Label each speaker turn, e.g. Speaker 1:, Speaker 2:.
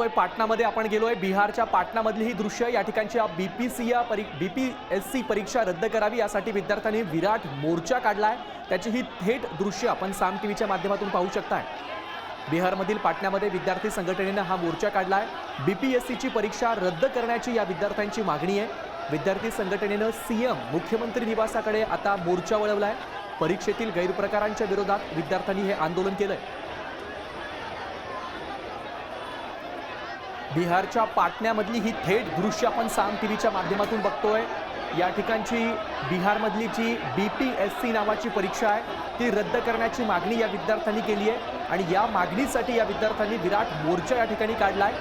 Speaker 1: पाहतोय पाटणामध्ये आपण गेलोय। बिहारच्या पाटणामधली ही दृश्य या ठिकाणची बीपीएससी परीक्षा रद्द करावी यासाठी विद्यार्थ्यांनी विराट मोर्चा काढलाय। त्याची ही थेट दृश्य आपण साम टीव्हीच्या माध्यमातून पाहू शकताय। बिहारमधील पाटण्यामध्ये विद्यार्थी संघटनेने हा मोर्चा काढलाय। बीपीएससीची परीक्षा रद्द करण्याची या विद्यार्थ्यांची मागणी आहे। विद्यार्थी संघटनेने सीएम मुख्यमंत्री निवासाकडे आता मोर्चा वळवलाय। परीक्षेतील गैरप्रकारांच्या विरोधात विद्यार्थ्यांनी हे आंदोलन केलंय। बिहारच्या पाटण्यामधली ही थेट दृश्य आपण साम टीव्हीच्या माध्यमातून बघतोय। या ठिकाणची बिहारमधली जी बीपीएससी नावाची परीक्षा आहे ती रद्द करण्याची मागणी या विद्यार्थ्यांनी केली आहे आणि या मागणीसाठी या विद्यार्थ्यांनी विराट मोर्चा या ठिकाणी काढलाय।